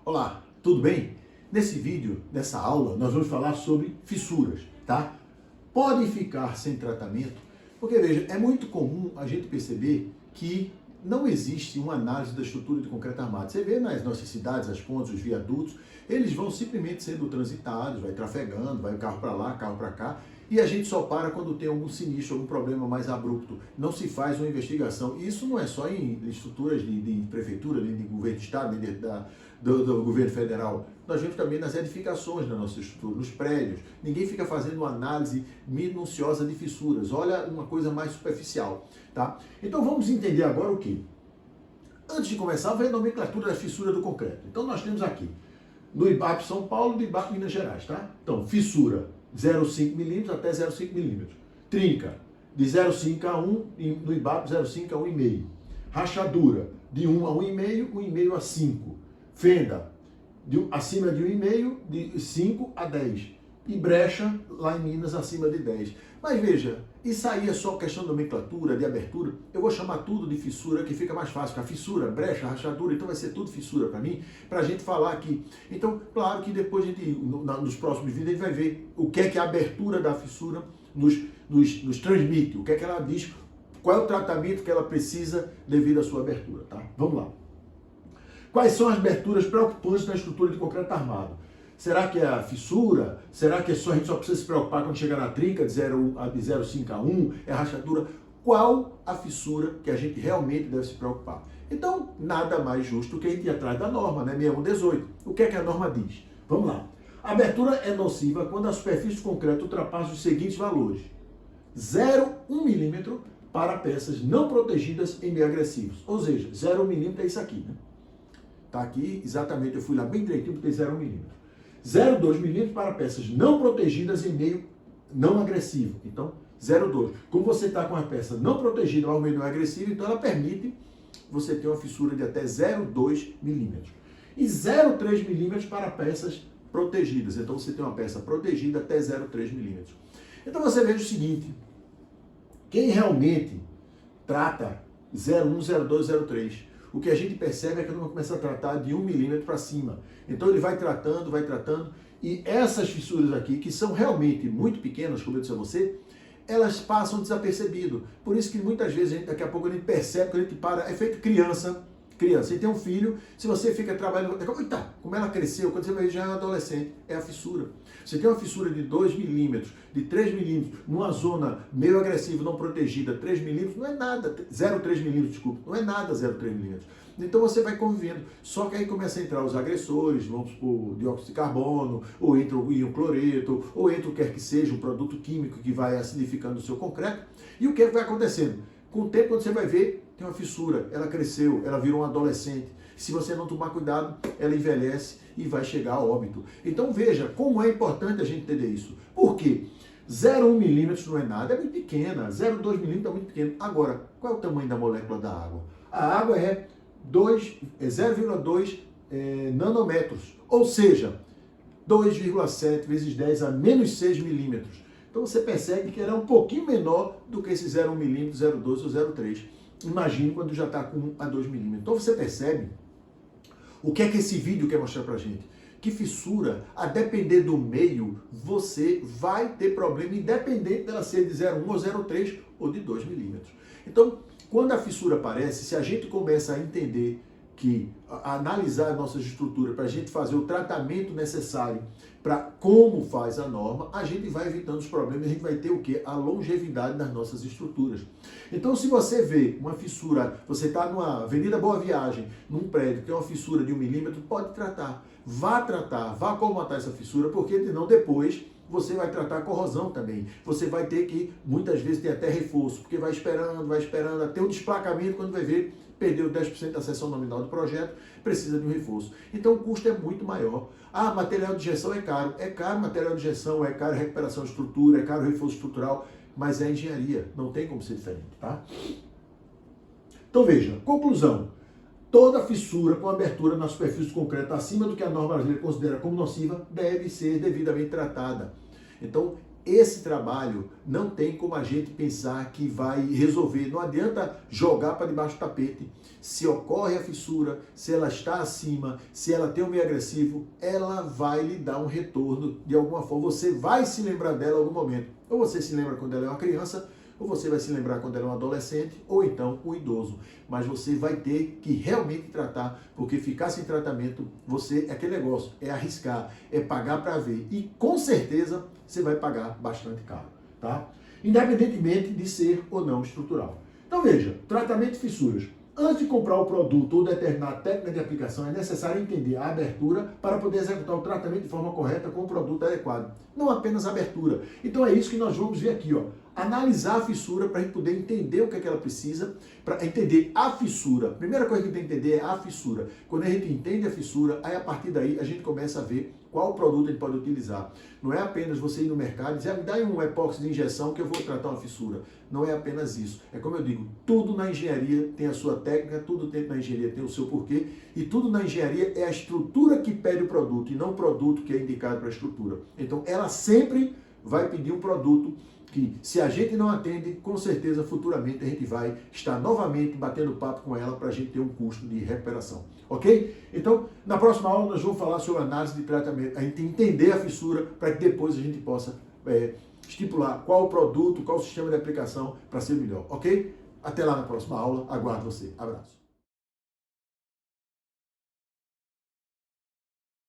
Olá, tudo bem? Nesse vídeo, nessa aula, nós vamos falar sobre fissuras, tá? Podem ficar sem tratamento, porque veja, é muito comum a gente perceber que não existe uma análise da estrutura de concreto armado. Você vê nas nossas cidades, as pontes, os viadutos, eles vão simplesmente sendo transitados, vai trafegando, vai carro para lá, carro para cá, e a gente só para quando tem algum sinistro, algum problema mais abrupto. Não se faz uma investigação. Isso não é só em estruturas de prefeitura, nem de governo de estado, nem do governo federal. Nós vemos também nas edificações da nossa estrutura, nos prédios. Ninguém fica fazendo uma análise minuciosa de fissuras. Olha, uma coisa mais superficial, tá? Então vamos entender agora o quê? Antes de começar, vem a nomenclatura da fissura do concreto. Então nós temos aqui, no IBAP São Paulo e do IBAP Minas Gerais, tá? Então, fissura 0,5 milímetros até 0,5 milímetros. Trinca, de 0,5 a 1, no IBAP 0,5 a 1,5. Rachadura, de 1 a 1,5, 1,5 a 5. Fenda, acima de 1,5, de 5 a 10. E brecha, lá em Minas, acima de 10. Mas veja, isso aí é só questão de nomenclatura, de abertura. Eu vou chamar tudo de fissura, que fica mais fácil. A fissura, brecha, rachadura, então vai ser tudo fissura para mim, para a gente falar aqui. Então, claro que depois a gente, nos próximos vídeos, a gente vai ver o que é que a abertura da fissura nos transmite, o que é que ela diz, qual é o tratamento que ela precisa devido à sua abertura, tá? Vamos lá. Quais são as aberturas preocupantes na estrutura de concreto armado? Será que é a fissura? Será que a gente só precisa se preocupar quando chegar na trinca de 0,5 a 1? É a rachadura? Qual a fissura que a gente realmente deve se preocupar? Então, nada mais justo que a gente ir atrás da norma, né? 6118. O que é que a norma diz? Vamos lá. A abertura é nociva quando a superfície de concreto ultrapassa os seguintes valores. 0,1 milímetro para peças não protegidas em meio agressivos. Ou seja, 0,1 milímetro é isso aqui, né? Tá aqui, exatamente, eu fui lá bem direitinho porque tem 0,1 milímetro. 0,2 milímetros para peças não protegidas em meio não agressivo. Então, 0,2. Como você está com a peça não protegida ao meio não agressivo, então ela permite você ter uma fissura de até 0,2 milímetros. E 0,3 milímetros para peças protegidas. Então, você tem uma peça protegida até 0,3 milímetros. Então, você veja o seguinte. Quem realmente trata 0,1, 0,2, 0,3... O que a gente percebe é que não começa a tratar de 1 milímetro para cima. Então ele vai tratando, e essas fissuras aqui, que são realmente muito pequenas, como eu disse a você, elas passam desapercebido. Por isso que muitas vezes, daqui a pouco a gente percebe, quando a gente para, é feito criança, e tem um filho, se você fica trabalhando, eita, como ela cresceu, quando você vai ver já é um adolescente, é a fissura. Você tem uma fissura de 2 milímetros, de 3 milímetros, numa zona meio agressiva, não protegida, 3 milímetros, não é nada, 0,3 milímetros, desculpa, não é nada 0,3 milímetros. Então você vai convivendo, só que aí começa a entrar os agressores, vamos supor, dióxido de carbono, ou entra o íon cloreto, ou entra o que quer que seja, um produto químico que vai acidificando o seu concreto, e o que vai acontecendo? Com o tempo, quando você vai ver, tem uma fissura, ela cresceu, ela virou um adolescente. Se você não tomar cuidado, ela envelhece e vai chegar a óbito. Então veja como é importante a gente entender isso. Por quê? 0,1 milímetros não é nada, é muito pequena. 0,2 milímetros é muito pequeno. Agora, qual é o tamanho da molécula da água? A água é 0,2 nanômetros, ou seja, 2,7 vezes 10 a menos 6 milímetros. Então você percebe que ela é um pouquinho menor do que esse 0,1 milímetro, 0,2 ou 0,3. Imagine quando já está com 1 a 2 milímetros. Então você percebe o que é que esse vídeo quer mostrar para a gente? Que fissura, a depender do meio, você vai ter problema, independente dela ser de 0,1 ou 0,3 ou de 2 milímetros. Então, quando a fissura aparece, se a gente começa a entender a analisar as nossas estruturas para a gente fazer o tratamento necessário para como faz a norma, a gente vai evitando os problemas, a gente vai ter o quê? A longevidade das nossas estruturas. Então, se você vê uma fissura, você está numa Avenida Boa Viagem, num prédio que tem uma fissura de 1 milímetro, pode tratar. Vá colmatar essa fissura, porque senão depois você vai tratar a corrosão também. Você vai ter que, muitas vezes, ter até reforço, porque vai esperando, até o desplacamento, quando vai ver, perdeu 10% da seção nominal do projeto, precisa de um reforço. Então o custo é muito maior. Ah, material de injeção é caro. É caro material de injeção, é caro recuperação de estrutura, é caro reforço estrutural, mas é engenharia, não tem como ser diferente, tá? Então veja, conclusão. Toda fissura com abertura na superfície de concreto acima do que a norma brasileira considera como nociva deve ser devidamente tratada. Então, esse trabalho não tem como a gente pensar que vai resolver. Não adianta jogar para debaixo do tapete. Se ocorre a fissura, se ela está acima, se ela tem um meio agressivo, ela vai lhe dar um retorno de alguma forma. Você vai se lembrar dela em algum momento. Ou você se lembra quando ela é uma criança, ou você vai se lembrar quando ela é um adolescente, ou então um idoso. Mas você vai ter que realmente tratar, porque ficar sem tratamento, é aquele negócio, é arriscar, é pagar para ver. E com certeza você vai pagar bastante caro, tá? Independentemente de ser ou não estrutural. Então veja, tratamento de fissuras. Antes de comprar o produto ou determinada técnica de aplicação, é necessário entender a abertura para poder executar o tratamento de forma correta com o produto adequado. Não apenas a abertura. Então é isso que nós vamos ver aqui, ó. Analisar a fissura para a gente poder entender o que é que ela precisa, para entender a fissura. A primeira coisa que tem que entender é a fissura. Quando a gente entende a fissura, aí a partir daí a gente começa a ver qual produto a gente pode utilizar. Não é apenas você ir no mercado e dizer, me dá aí um epóxi de injeção que eu vou tratar uma fissura. Não é apenas isso. É como eu digo, tudo na engenharia tem a sua técnica, tudo na engenharia tem o seu porquê, e tudo na engenharia é a estrutura que pede o produto, e não o produto que é indicado para a estrutura. Então, ela sempre vai pedir um produto que, se a gente não atende, com certeza, futuramente, a gente vai estar novamente batendo papo com ela para a gente ter um custo de recuperação. Ok? Então, na próxima aula, nós vamos falar sobre análise de tratamento, a gente entender a fissura para que depois a gente possa estipular qual o produto, qual o sistema de aplicação para ser melhor. Ok? Até lá na próxima aula. Aguardo você. Abraço.